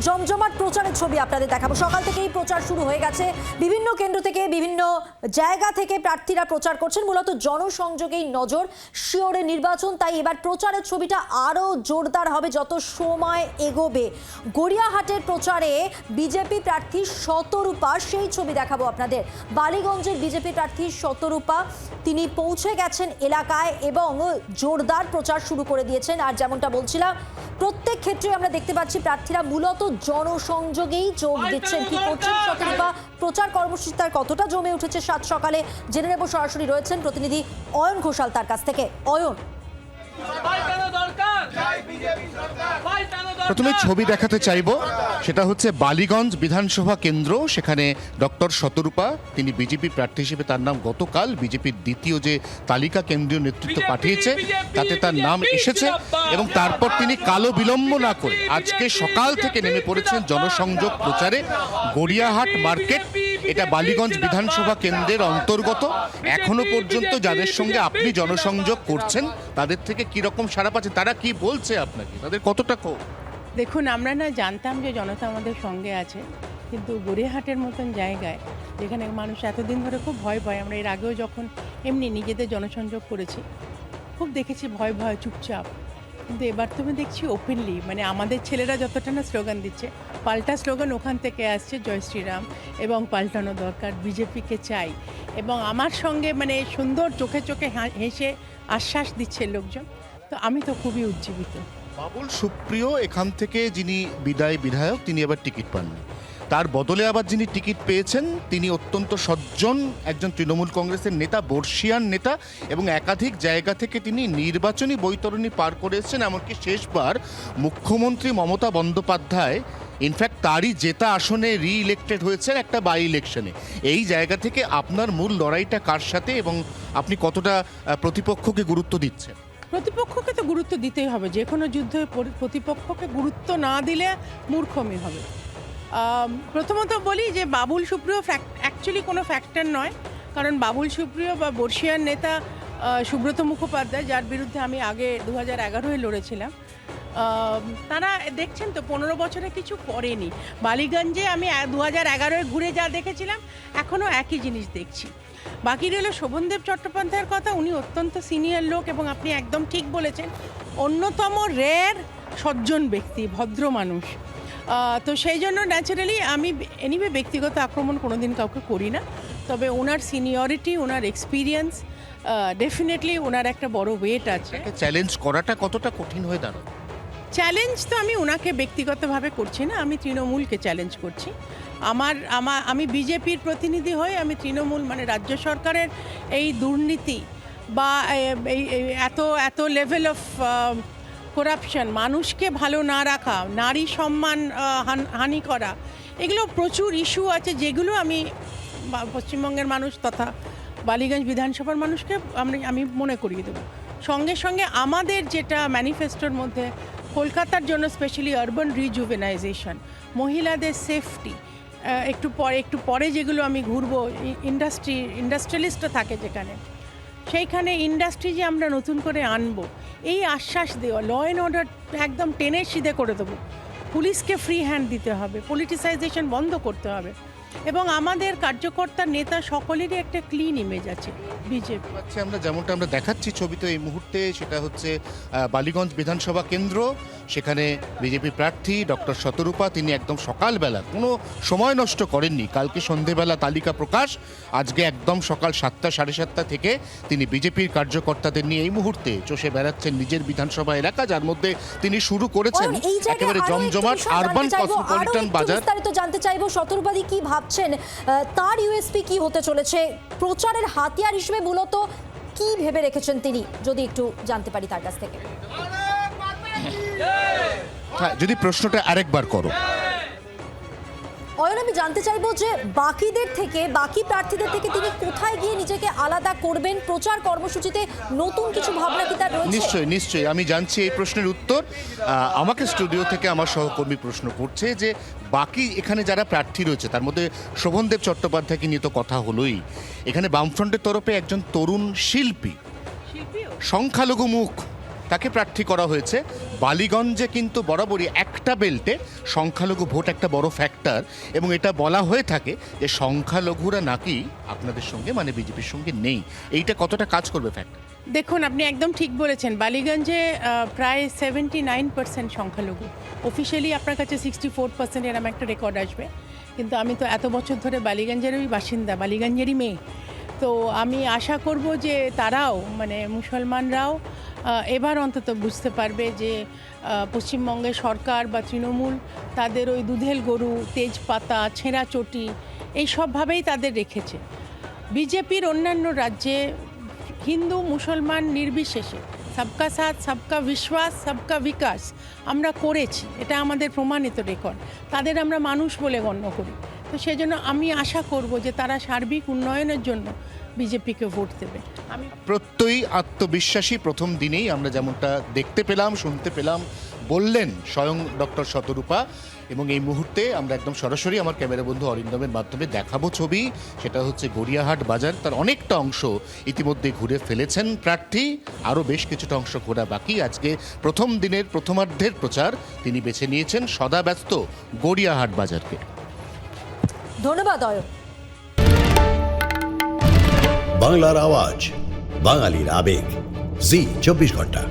জমজমাট প্রচারের ছবি আপনাদের দেখাবো। সকাল থেকেই প্রচার শুরু হয়ে গেছে, বিভিন্ন কেন্দ্র থেকে বিভিন্ন জায়গা থেকে প্রার্থীরা প্রচার করছেন। মূলত জনসংযোগেই নজর, শিওরে নির্বাচন, তাই এবার প্রচারের ছবিটা আরও জোরদার হবে যত সময় এগোবে। গড়িয়াহাটের প্রচারে বিজেপি প্রার্থী শতরূপা, সেই ছবি দেখাবো আপনাদের। বালিগঞ্জের বিজেপি প্রার্থী শতরূপা তিনি পৌঁছে গেছেন এলাকায় এবং জোরদার প্রচার শুরু করে দিয়েছেন। আর যেমনটা বলছিলাম, প্রত্যেক ক্ষেত্রে আমরা দেখতে পাচ্ছি প্রার্থীরা মূলত জনসংযোগেই যোগ দিচ্ছেন। কি করছেন শতরূপা, প্রচার কর্মসূচি তার কতটা জমে উঠেছে সাত সকালে, জেনে নেব। সরাসরি রয়েছেন প্রতিনিধি অয়ন ঘোষাল তার কাছ থেকে। অয়ন, প্রথমে ছবি দেখাতে চাইব, সেটা হচ্ছে বালিগঞ্জ বিধানসভা কেন্দ্র। সেখানে ডক্টর শতরূপা, তিনি বিজেপি প্রার্থী হিসেবে, তার নাম গতকাল বিজেপির দ্বিতীয় যে তালিকা কেন্দ্রীয় নেতৃত্ব পাঠিয়েছে তাতে তার নাম এসেছে এবং তারপর তিনি কালো বিলম্ব না করে আজকে সকাল থেকে নেমে পড়েছেন জনসংযোগ প্রচারে। গড়িয়াহাট মার্কেট, এটা বালিগঞ্জ বিধানসভা কেন্দ্রের অন্তর্গত। এখনো পর্যন্ত যাদের সঙ্গে আপনি জনসংযোগ করছেন তাদের থেকে কি রকম সাড়া পাচ্ছেন, তারা কি বলছে আপনাকে, তাদের কতটা ক্ষোভ? দেখুন, আমরা না জানতাম যে জনতা আমাদের সঙ্গে আছে, কিন্তু গড়িয়াহাটের মতন জায়গায় যেখানে মানুষ এতদিন ধরে খুব ভয় পায়, আমরা এর আগেও যখন এমনি নিজেদের জনসংযোগ করেছি খুব দেখেছি ভয় ভয় চুপচাপ, কিন্তু এবার তুমি দেখছি ওপেনলি, মানে আমাদের ছেলেরা যতটা না স্লোগান দিচ্ছে, পাল্টা স্লোগান ওখান থেকে আসছে, জয় শ্রীরাম এবং পাল্টানো দরকার, বিজেপিকে চাই। এবং আমার সঙ্গে মানে সুন্দর চোখে চোখে হেসে আশ্বাস দিচ্ছে লোকজন। তো আমি তো খুবই উজ্জীবিত। বাবুল সুপ্রিয় এখান থেকে যিনি বিধায়ক, তিনি এবার টিকিট পাননি, তার বদলে আবার যিনি টিকিট পেয়েছেন তিনি অত্যন্ত সজ্জন একজন তৃণমূল কংগ্রেসের নেতা, বর্ষিয়ান নেতা, এবং একাধিক জায়গা থেকে তিনি নির্বাচনী বৈতরণী পার করে এসেছেন। এমনকি শেষবার মুখ্যমন্ত্রী মমতা বন্দ্যোপাধ্যায় ইনফ্যাক্ট তারই জেতা আসনে রি-ইলেক্টেড হয়েছেন একটা বাই ইলেকশনে। এই জায়গা থেকে আপনার মূল লড়াইটা কার সাথে এবং আপনি কতটা প্রতিপক্ষকে গুরুত্ব দিচ্ছেন? প্রতিপক্ষকে তো গুরুত্ব দিতেই হবে, যে কোনো যুদ্ধে প্রতিপক্ষকে গুরুত্ব না দিলে মূর্খমি হবে। প্রথমত বলি যে বাবুল সুপ্রিয় অ্যাকচুয়ালি কোনো ফ্যাক্টর নয়, কারণ বাবুল সুপ্রিয় বা বর্ষিয়ান নেতা সুব্রত মুখোপাধ্যায়, যার বিরুদ্ধে আমি আগে 2011-এ লড়েছিলাম, তারা দেখছেন তো 15 বছরে কিছু করেনি। বালিগঞ্জে আমি 2011-এ ঘুরে যা দেখেছিলাম এখনও একই জিনিস দেখছি। বাকি রইল শোভনদেব চট্টোপাধ্যায়ের কথা, উনি অত্যন্ত সিনিয়র লোক এবং আপনি একদম ঠিক বলেছেন, অন্যতম রেয়ার সজ্জন ব্যক্তি, ভদ্র মানুষ। তো সেই জন্য ন্যাচারালি আমি এনিওয়ে ব্যক্তিগত আক্রমণ কোনোদিন কাউকে করি না, তবে ওনার সিনিয়রিটি, ওনার এক্সপিরিয়েন্স, ডেফিনেটলি ওনার একটা বড় ওয়েট আছে। চ্যালেঞ্জ করাটা কতটা কঠিন হয়ে দাঁড়ায়? চ্যালেঞ্জ তো আমি ওনাকে ব্যক্তিগতভাবে করছি না, আমি তৃণমূলকে চ্যালেঞ্জ করছি। আমি বিজেপির প্রতিনিধি হয়ে আমি তৃণমূল, মানে রাজ্য সরকারের এই দুর্নীতি বা এত লেভেল অফ করাপশন, মানুষকে ভালো না রাখা, নারী সম্মান হানি করা, এগুলো প্রচুর ইস্যু আছে, যেগুলো আমি পশ্চিমবঙ্গের মানুষ তথা বালিগঞ্জ বিধানসভার মানুষকে আমি মনে করিয়ে দেবো। সঙ্গে সঙ্গে আমাদের যেটা ম্যানিফেস্টোর মধ্যে কলকাতার জন্য স্পেশালি আরবান রিজুভেনাইজেশন, মহিলাদের সেফটি, একটু পরে যেগুলো আমি ঘুরবো, ইন্ডাস্ট্রিয়ালিস্টরা থাকে যেখানে, সেইখানে ইন্ডাস্ট্রি যে আমরা নতুন করে আনবো, এই আশ্বাস দেওয়া, ল অ্যান্ড অর্ডার একদম টেনে সিধে করে দেবো, পুলিশকে ফ্রি হ্যান্ড দিতে হবে, পলিটিসাইজেশন বন্ধ করতে হবে, এবং আমাদের কার্যকর্তা নেতা সকলেরই একটা ক্লিন ইমেজ আছে বিজেপি। আমরা যেমনটা আমরা দেখাচ্ছি ছবিতে এই মুহূর্তে, সেটা হচ্ছে বালিগঞ্জ বিধানসভা কেন্দ্র। সেখানে বিজেপি প্রার্থী ডক্টর শতরূপা, তিনি একদম সকালবেলা কোনো সময় নষ্ট করেননি। কালকে সন্ধেবেলা তালিকা প্রকাশ, আজকে একদম সকাল 7টা 7:30 থেকে তিনি বিজেপির কার্যকর্তাদের নিয়ে এই মুহূর্তে চষে বেড়াচ্ছেন নিজের বিধানসভা এলাকা, যার মধ্যে তিনি শুরু করেছেন একেবারে জমজমাট আরবান কসমোপলিটন বাজার। জানতে চাইবো শতরূপাদি কি ভাবছেন, তার ইউএসপি কি হতে চলেছে, প্রচারের হাতিয়ার হিসেবে মূলত কি ভেবে রেখেছেন তিনি, যদি একটু জানতে পারি তার কাছ থেকে। হ্যাঁ, যদি প্রশ্নটা আরেকবার করো। অয়ন, আমি জানতে চাইবো যে বাকিদের থেকে, বাকি প্রার্থীদের থেকে তিনি কোথায় গিয়ে নিজেকে আলাদা করবেন, প্রচার কর্মসূচিতে নতুন কিছু ভাবনা কি তার রয়েছে? নিশ্চয়ই আমি জানছি এই প্রশ্নের উত্তর। আমাকে স্টুডিও থেকে আমার সহকর্মী প্রশ্ন করছে যে বাকি এখানে যারা প্রার্থী রয়েছে তার মধ্যে শোভনদেব চট্টোপাধ্যায়কে নিয়ে তো কথা হলোই, এখানে বামফ্রন্টের তরফে একজন তরুণ শিল্পী, সংখ্যালঘু মুখ, তাকে প্রার্থী করা হয়েছে। বালিগঞ্জে কিন্তু বরাবরই একটা বেল্টে সংখ্যালঘু ভোট একটা বড় ফ্যাক্টর, এবং এটা বলা হয়ে থাকে যে সংখ্যালঘুরা নাকি আপনাদের সঙ্গে মানে বিজেপির সঙ্গে নেই। এইটা কতটা কাজ করবে ফ্যাক্টর? দেখুন, আপনি একদম ঠিক বলেছেন। বালিগঞ্জে প্রায় 79% সংখ্যালঘু। অফিসিয়ালি আপনার কাছে 64% এরম একটা রেকর্ড আসবে, কিন্তু আমি তো এত বছর ধরে বালিগঞ্জেরই বাসিন্দা, বালিগঞ্জেরই মেয়ে। তো আমি আশা করব যে তারাও মানে মুসলমানরাও এবার অন্তত বুঝতে পারবে যে পশ্চিমবঙ্গের সরকার বা তৃণমূল তাদের ওই দুধেল গরু, তেজপাতা, ছেঁড়া চটি এইসবভাবেই তাদের রেখেছে। বিজেপির অন্যান্য রাজ্যে হিন্দু মুসলমান নির্বিশেষে সবকা সাথ সবকা বিশ্বাস সবকা বিকাশ আমরা করেছি, এটা আমাদের প্রমাণিত রেকর্ড। তাদের আমরা মানুষ বলে গণ্য করি। তো সেজন্য আমি আশা করব যে তারা সার্বিক উন্নয়নের জন্য বিজেপিকে ভোট দেবে। আমি প্রত্যয়ী আত্মবিশ্বাসী প্রথম দিনেই আমরা যেমনটা দেখতে পেলাম, শুনতে পেলাম, বললেন স্বয়ং ডক্টর শতরূপা। এবং এই মুহূর্তে আমরা একদম সরাসরি আমার ক্যামেরা বন্ধু অরিন্দমের মাধ্যমে দেখাবো ছবি। সেটা হচ্ছে গড়িয়াহাট বাজার, তার অনেকটা অংশ ইতিমধ্যে ঘুরে ফেলেছেন প্রার্থী, আরও বেশ কিছুটা অংশ ঘোরা বাকি। আজকে প্রথম দিনের প্রথমার্ধের প্রচার তিনি বেছে নিয়েছেন সদাব্যস্ত গড়িয়াহাট বাজারকে। ধন্যবাদ অয়ন। বাংলার আওয়াজ, বাঙালির আবেগ, জি 24 ঘন্টা।